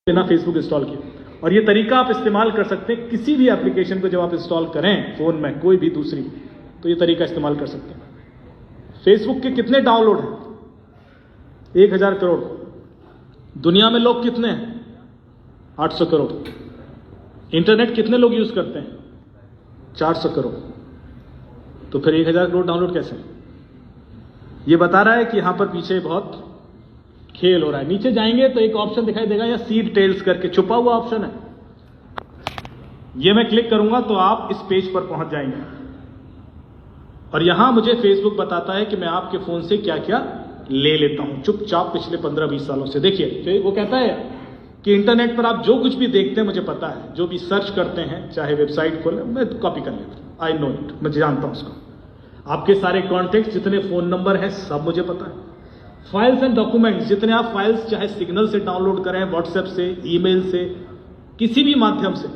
बिना Facebook install किए। और ये तरीका आप इस्तेमाल कर सकते हैं किसी भी एप्लीकेशन को जब आप इंस्टॉल करें फोन में, कोई भी दूसरी, तो ये तरीका इस्तेमाल कर सकते हैं। फेसबुक के कितने डाउनलोड हैं? 1000 करोड़। दुनिया में लोग कितने हैं? 800 करोड़। इंटरनेट कितने लोग यूज करते हैं? 400 करोड़। तो फिर 1000 करोड़ डाउनलोड कैसे? ये बता रहा है कि यहां पर पीछे बहुत खेल हो रहा है। नीचे जाएंगे तो एक ऑप्शन दिखाई देगा या सीड टेल्स करके छुपा हुआ ऑप्शन है, ये मैं क्लिक करूंगा तो आप इस पेज पर पहुंच जाएंगे और यहां मुझे फेसबुक बताता है कि मैं आपके फोन से क्या क्या ले लेता हूं चुपचाप पिछले 15-20 सालों से। देखिए वो कहता है कि इंटरनेट पर आप जो कुछ भी देखते हैं मुझे पता है, जो भी सर्च करते हैं चाहे वेबसाइट खोले मैं कॉपी कर लेता हूं। आई नो इट, मैं जानता हूं उसको। आपके सारे कॉन्टेक्ट, जितने फोन नंबर हैं सब मुझे पता है। फाइल्स एंड डॉक्यूमेंट्स, जितने आप फाइल्स चाहे सिग्नल से डाउनलोड करें, व्हाट्सएप से, ईमेल से, किसी भी माध्यम से,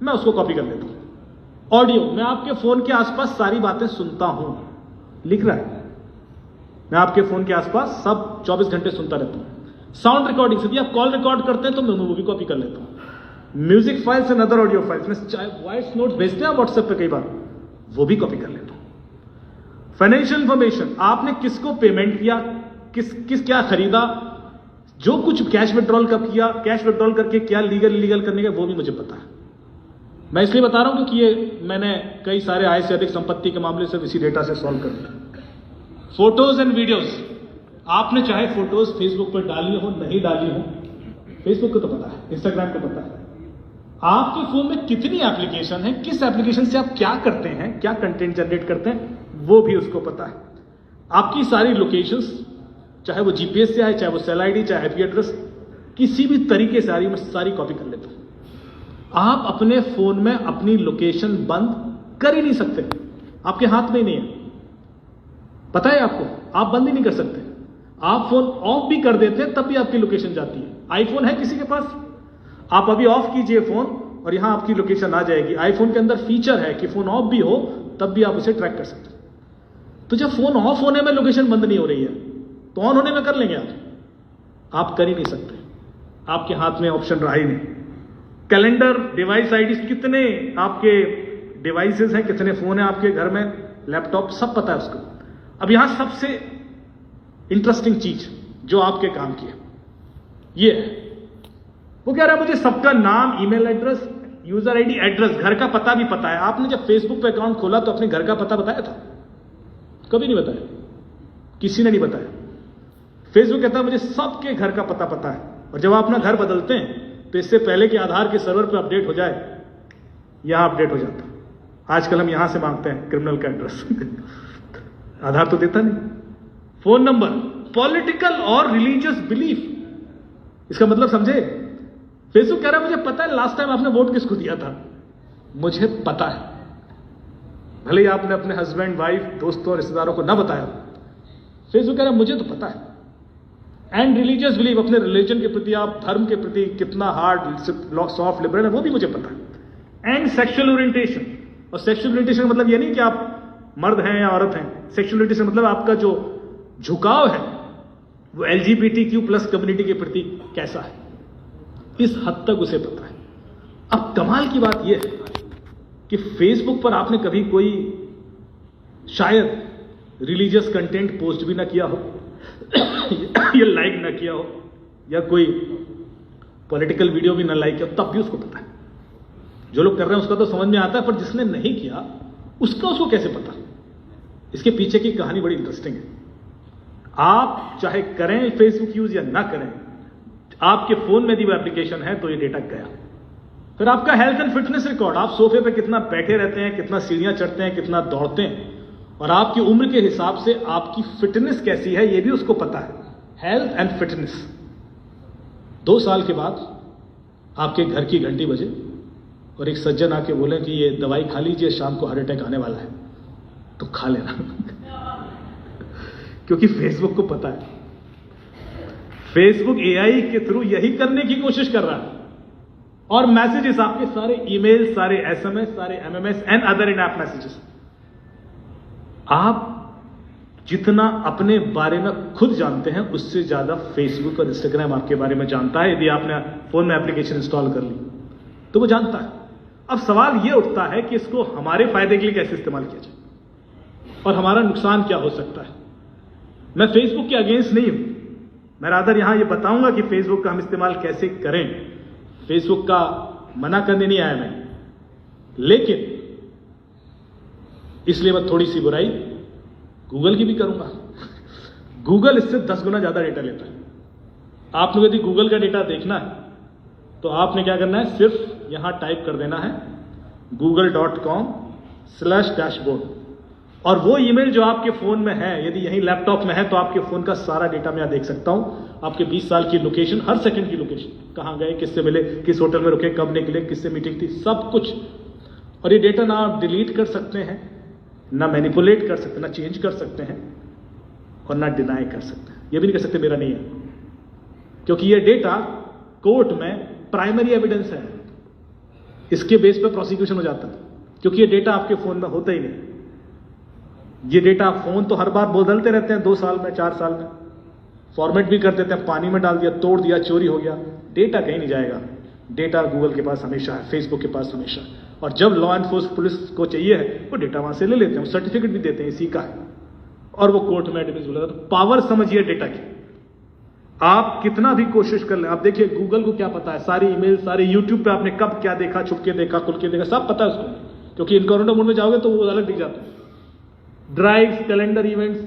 मैं उसको कॉपी कर लेता हूं। ऑडियो, मैं आपके फोन के आसपास सारी बातें सुनता हूं, लिख रहा है, मैं आपके फोन के आसपास सब 24 घंटे सुनता रहता हूं। साउंड रिकॉर्डिंग, यदि आप कॉल रिकॉर्ड करते हैं तो मैं वो भी कॉपी कर लेता हूं। Music files and other audio files, मैं चाहे वॉइस नोट भेजते हैं व्हाट्सएप पे कई बार, वो भी कॉपी कर लेता हूं। फाइनेंशियल इंफॉर्मेशन, आपने किसको पेमेंट किया, किस क्या खरीदा, जो कुछ कैश विड्रॉल कब किया, कैश विड्रॉल करके क्या लीगल इलीगल करने का, वो भी मुझे पता है। मैं इसलिए बता रहा हूं क्योंकि ये मैंने कई सारे आय से अधिक संपत्ति के मामले से इसी डेटा से सॉल्व कर दिया। फोटोज एंड वीडियोस, आपने चाहे फोटोज फेसबुक पर डाली हो नहीं डाली हो, फेसबुक को तो पता है, इंस्टाग्राम को पता है। आपके फोन में कितनी एप्लीकेशन है, किस एप्लीकेशन से आप क्या करते हैं, क्या कंटेंट जनरेट करते हैं, वो भी उसको पता है। आपकी सारी लोकेशंस, चाहे वो जीपीएस से आए, चाहे वो सेल आईडी, चाहे आईपी एड्रेस, किसी भी तरीके से आ रही मैं सारी कॉपी कर लेता हूं। आप अपने फोन में अपनी लोकेशन बंद कर ही नहीं सकते, आपके हाथ में ही नहीं है, पता है आपको, आप बंद ही नहीं कर सकते। आप फोन ऑफ भी कर देते हैं तब भी आपकी लोकेशन जाती है। आईफोन है किसी के पास? आप अभी ऑफ कीजिए फोन और यहां आपकी लोकेशन आ जाएगी। आईफोन के अंदर फीचर है कि फोन ऑफ भी हो तब भी आप उसे ट्रैक कर सकते हैं। तो जब फोन ऑफ होने में लोकेशन बंद नहीं हो रही है तो ऑन होने में कर लेंगे आप कर ही नहीं सकते, आपके हाथ में ऑप्शन रहा ही नहीं। कैलेंडर, डिवाइस आईडी, कितने आपके डिवाइसेस हैं, कितने फोन हैं आपके घर में, लैपटॉप, सब पता है उसको। अब यहां सबसे इंटरेस्टिंग चीज जो आपके काम की है ये है, वो कह रहा है मुझे सबका नाम, email address, user ID, address, घर का पता भी पता है। आपने जब फेसबुक पे अकाउंट खोला तो अपने घर का पता बताया था? कभी नहीं बताया, किसी ने नहीं बताया। फेसबुक कहता है मुझे सबके घर का पता है। और जब आप अपना घर बदलते हैं तो इससे पहले कि आधार के सर्वर पे अपडेट हो जाए, यहां अपडेट हो जाता है। आजकल हम यहां से मांगते हैं क्रिमिनल का एड्रेस आधार तो देता नहीं। फोन नंबर, पॉलिटिकल और रिलीजियस बिलीफ, इसका मतलब समझे? फेसबुक कह रहा है मुझे पता है लास्ट टाइम आपने वोट किसको दिया था, मुझे पता है। भले ही आपने अपने हस्बैंड, वाइफ, दोस्तों, रिश्तेदारों को ना बताया, फेसबुक कह रहा है मुझे तो पता है। एंड रिलीजियस बिलीफ, अपने रिलीजन के प्रति, आप धर्म के प्रति कितना हार्ड, सॉफ्ट, लिबरल है, वो भी मुझे पता है। एंड सेक्सुअल ओरिएंटेशन, और सेक्सुअल ओरिएंटेशन का मतलब ये नहीं कि आप मर्द हैं या औरत हैं। सेक्सुअल ओरिएंटेशन मतलब आपका जो झुकाव है वो LGBTQ+ कम्युनिटी के प्रति कैसा है, इस हद तक उसे पता है। अब कमाल की बात यह है कि फेसबुक पर आपने कभी कोई शायद रिलीजियस कंटेंट पोस्ट भी ना किया हो या लाइक ना किया हो, या कोई पॉलिटिकल वीडियो भी ना लाइक किया हो, तब भी उसको पता है। जो लोग कर रहे हैं उसका तो समझ में आता है, पर जिसने नहीं किया उसको कैसे पता? इसके पीछे की कहानी बड़ी इंटरेस्टिंग है। आप चाहे करें फेसबुक यूज या ना करें, आपके फोन में यदि वो एप्लीकेशन है तो ये डेटा गया। फिर आपका हेल्थ एंड फिटनेस रिकॉर्ड, आप सोफे पे कितना बैठे रहते हैं, कितना सीढ़ियां चढ़ते हैं, कितना दौड़ते हैं, और आपकी उम्र के हिसाब से आपकी फिटनेस कैसी है ये भी उसको पता है। Health and fitness. 2 साल के बाद आपके घर की घंटी बजे और एक सज्जन आके बोले कि ये दवाई खा लीजिए, शाम को हार्ट अटैक आने वाला है, तो खा लेना क्योंकि फेसबुक को पता है। फेसबुक AI के थ्रू यही करने की कोशिश कर रहा है। और मैसेजेस, आपके सारे ईमेल, सारे SMS, सारे MMS and other in app messages, आप जितना अपने बारे में खुद जानते हैं उससे ज्यादा फेसबुक और इंस्टाग्राम आपके बारे में जानता है। यदि आपने फोन में एप्लीकेशन इंस्टॉल कर ली तो वो जानता है। अब सवाल ये उठता है कि इसको हमारे फायदे के लिए कैसे इस्तेमाल किया जाए और हमारा नुकसान क्या हो सकता है। मैं फेसबुक के अगेंस्ट नहीं हूं, मैं रादर यहां ये बताऊंगा कि फेसबुक का हम इस्तेमाल कैसे करें। फेसबुक का मना करने नहीं आया मैं, लेकिन इसलिए मैं थोड़ी सी बुराई गूगल की भी करूंगा। गूगल इससे 10 गुना ज्यादा डेटा लेता है। आप लोग यदि गूगल का डेटा देखना है तो आपने क्या करना है, सिर्फ यहां टाइप कर देना है google.com/dashboard और वो ईमेल जो आपके फोन में है, यदि यही लैपटॉप में है तो आपके फोन का सारा डेटा मैं यहां देख सकता हूं। आपके 20 साल की लोकेशन, हर सेकंड की लोकेशन, कहां गए, किससे मिले, किस होटल में रुके, कब निकले, किससे मीटिंग थी, सब कुछ। और ये डेटा ना आप डिलीट कर सकते हैं, ना मैनिपुलेट कर सकते, ना चेंज कर सकते हैं और ना डिनाई कर सकते हैं। ये भी नहीं कर सकते मेरा नहीं है, क्योंकि ये डेटा कोर्ट में प्राइमरी एविडेंस है। इसके बेस पे प्रोसिक्यूशन हो जाता है, क्योंकि ये डेटा आपके फोन में होता ही नहीं। ये डेटा फोन तो हर बार बदलते रहते हैं, 2 साल में, 4 साल में, फॉर्मेट भी कर देते हैं, पानी में डाल दिया, तोड़ दिया, चोरी हो गया, डेटा कहीं नहीं जाएगा। डेटा गूगल के पास हमेशा है, फेसबुक के पास हमेशा है। और जब लॉ एनफोर्स पुलिस को चाहिए है वो डेटा वहां से ले लेते हैं, सर्टिफिकेट भी देते हैं इसी का है, और वो कोर्ट में एविडेंस बोला। तो पावर समझिए डेटा की। आप कितना भी कोशिश कर लें, आप देखिए गूगल को क्या पता है, सारी ईमेल, सारे यूट्यूब पे आपने कब क्या देखा, छुप के देखा, खुल के देखा, सब पता है उसको, क्योंकि इनकॉग्निटो मोड में जाओगे तो वो अलग दिख जाता है। ड्राइव्स, कैलेंडर, इवेंट्स,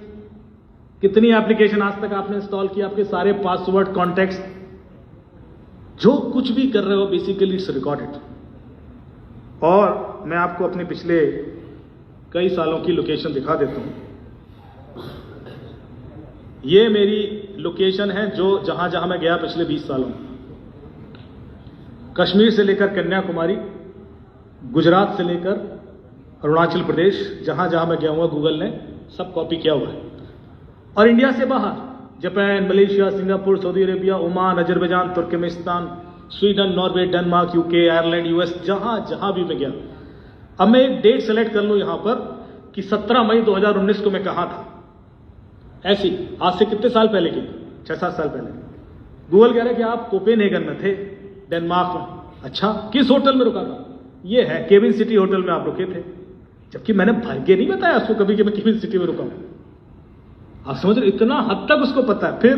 कितनी एप्लीकेशन आज तक आपने इंस्टॉल किया, आपके सारे पासवर्ड, कॉन्टैक्ट्स, जो कुछ भी कर रहे हो बेसिकली इट्स रिकॉर्डेड। और मैं आपको अपने पिछले कई सालों की लोकेशन दिखा देता हूं। ये मेरी लोकेशन है जो जहां जहां मैं गया पिछले 20 सालों में, कश्मीर से लेकर कन्याकुमारी, गुजरात से लेकर अरुणाचल प्रदेश, जहां जहां मैं गया हुआ गूगल ने सब कॉपी किया हुआ है। और इंडिया से बाहर Japan, Malaysia, Singapore, Saudi Arabia, Oman, Azerbaijan, Turkmenistan, Sweden, Norway, Denmark, UK, Ireland, US, जहां जहां भी मैं गया। अब मैं एक डेट सेलेक्ट कर लूं यहां पर कि 17 मई 2019 को मैं कहां था। ऐसी आज से कितने साल पहले की, 6-7 साल पहले। गूगल कह रहा है कि आप कोपेनहेगन में थे, डेनमार्क में। अच्छा, किस होटल में रुका था? ये है केविन सिटी होटल में आप रुके थे, जबकि मैंने भाग्य नहीं बताया उसको कभी कि मैं केविन सिटी में रुका हूं। आप समझ रहे, इतना हद तक उसको पता है। फिर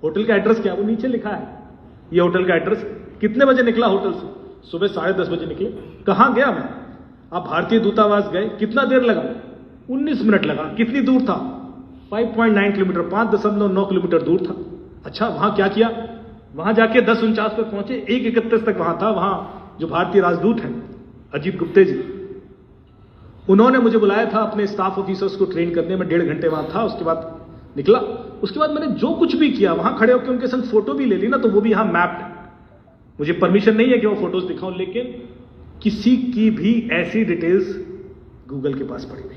होटल का एड्रेस क्या, वो नीचे लिखा है, ये होटल का एड्रेस। कितने बजे निकला होटल से? सुबह 10:30 बजे निकले। कहां गया मैं? आप भारतीय दूतावास गए, कितना देर लगा? 19 मिनट लगा। कितनी दूर था? 5.9 किलोमीटर, 5.9 किलोमीटर दूर था। अच्छा, वहां क्या किया? वहां जाके 10:49 पर पहुंचे, 1:31 तक वहां था। वहां जो भारतीय राजदूत हैं अजीत गुप्ते जी, उन्होंने मुझे बुलाया था अपने स्टाफ ऑफिसर्स को ट्रेन करने में। 1.5 घंटे वहां था, उसके बाद निकला। उसके बाद मैंने जो कुछ भी किया, वहां खड़े होकर उनके संग फोटो भी ले ली ना, तो वो भी यहां मैप्ड है। मुझे परमिशन नहीं है कि वो फोटोज दिखाऊं, लेकिन किसी की भी ऐसी डिटेल्स गूगल के पास पड़ी हुई।